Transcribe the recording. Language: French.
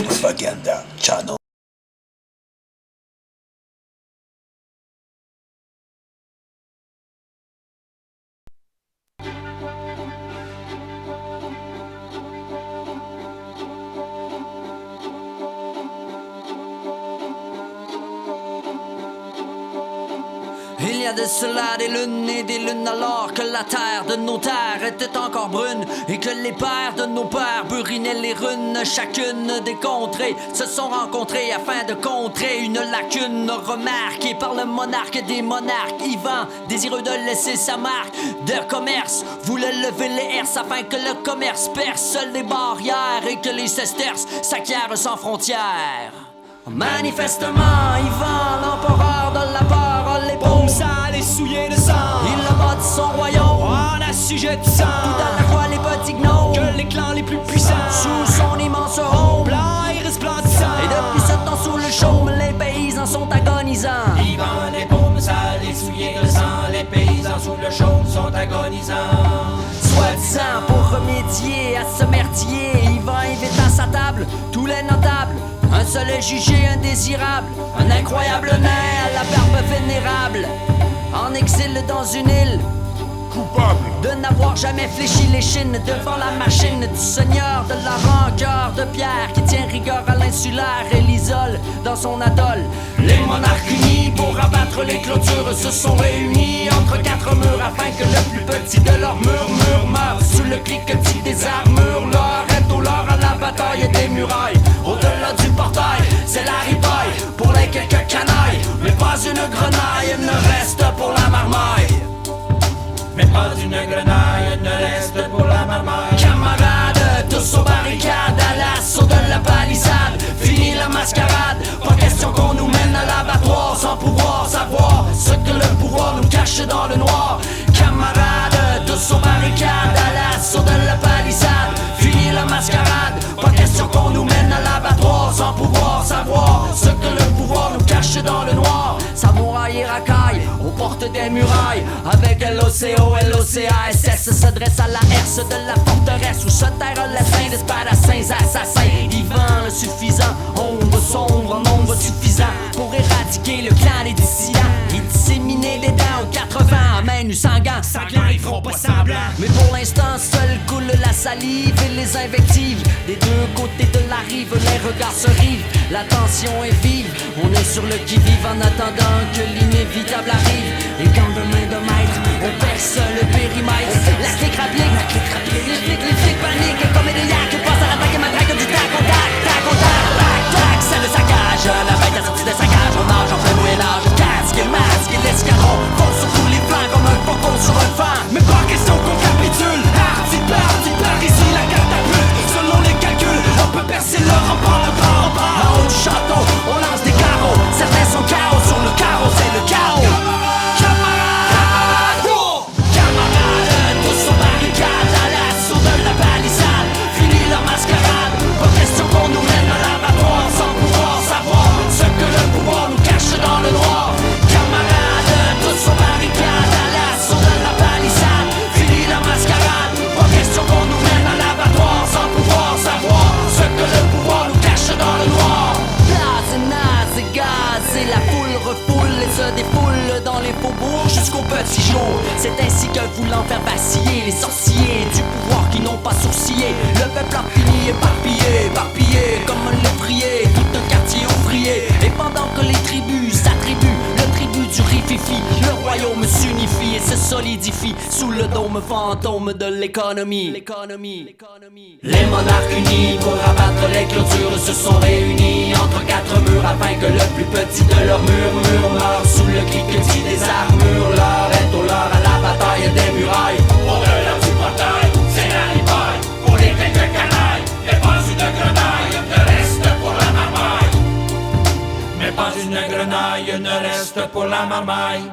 Propaganda Channel. Il y a de cela des lunes et des lunes alors que la terre de nos terres était encore brune et que les pères de nos pères burinaient les runes. Chacune des contrées se sont rencontrées afin de contrer une lacune remarquée par le monarque des monarques. Ivan, désireux de laisser sa marque de commerce, voulait lever les herses afin que le commerce perce les barrières et que les sesterces s'acquièrent sans frontières. Manifestement, Ivan, l'empereur de la peur, les paumes sales et souillées de sang, il a bâti son royaume en assujettissant tout à la fois les petits gnomes que les clans les plus puissants sous son immense home blanc et resplendissant. Et depuis ce temps sous le chaume, les paysans sont agonisants. Ivan, les paumes sales et souillées de sang, les paysans sous le chaume sont agonisants. Soi-disant pour remédier à ce merdier, Ivan invite à sa table tous les notables. Un seul est jugé indésirable, un incroyable nain à la barbe vénérable, en exil dans une île, coupable de n'avoir jamais fléchi l'échine devant la machine du seigneur de la rancœur de pierre qui tient rigueur à l'insulaire et l'isole dans son atoll. Les monarques unis pour abattre les clôtures se sont réunis entre quatre murs afin que le plus petit de leurs murmures meure sous le cliquetis des armures. L'or est au lord à la bataille des murailles. Au-delà du portail, c'est la ripaille pour les quelques canailles, mais pas une grenaille ne reste pour la marmaille. Mais pas une grenaille ne reste pour la marmaille. Camarades, tous aux barricades, à l'assaut de la palissade. Fini la mascarade, pas question qu'on nous mène à l'abattoir sans pouvoir savoir ce que le pouvoir nous cache dans le noir. Camarades, tous aux barricades, à l'assaut de la palissade. Fini la mascarade, pas question qu'on nous mène à l'abattoir sans pouvoir savoir ce que le pouvoir nous cache dans le noir. Samouraï et racaille, aux portes des murailles, avec LOCO, LOCASS se dresse à la herse de la forteresse où se terre l'essaim d'espadasins assassins. Ivan le suffisant, ombre sombre en nombre suffisant pour éradiquer le clan des dissidents et disséminer des dents aux 80 à main nue sans gants. Sanglants, ils feront pas semblant. Mais pour l'instant seul coule la salive et les invectives. Des deux côtés de la rive, les regards se rivent, la tension est vive. On est sur le qui-vive en attendant que l'inévitable arrive. Et quand de main de maître, on perce le périmètre. La clique rapide, les flics paniquent comme des yaks qui passent à l'attaque et matraque du tac au tac, tac au tac, tac, tac. C'est le saccage, la bête a sorti de sa cage. On nage en plein moyen-âge, casque et masque et l'escadron fonce sur tous les flancs comme un faucon sur un fan. Mais pas question qu'on capitule, hardi par ici la catapulte. Selon les calculs, on peut percer le rempart, le grand rempart. En haut du château, on lance des carreaux. Certains sont chaos sur le carreau, c'est le chaos. Dans le noir, camarades, tous aux barricades, à l'assaut de la palissade. Fini la mascarade, pas question qu'on nous mène à l'abattoir sans pouvoir savoir ce que le pouvoir nous cache dans le noir. Place et naze et gaz et la foule refoule et se défoule dans les faubourgs jusqu'au petit jour. C'est ainsi que voulant faire vaciller les sorciers du pouvoir qui n'ont pas sourcillé. Le peuple a fini éparpillé comme un lévrier, tout un quartier ouvrier. Et pendant que les tribus s'attribuent le tribut du rififi, le royaume s'unifie et se solidifie sous le dôme fantôme de l'économie. Les monarques unis pour abattre les clôtures se sont réunis entre quatre murs afin que le plus petit de leurs murmures meure sous le cliquetis des armures. L'or est au lord à la bataille des murailles. Au-delà du portail, c'est la ripaille pour les quelques canailles. Mais pas une grenaille ne reste pour la marmaille. Mais pas une grenaille ne reste pour la marmaille.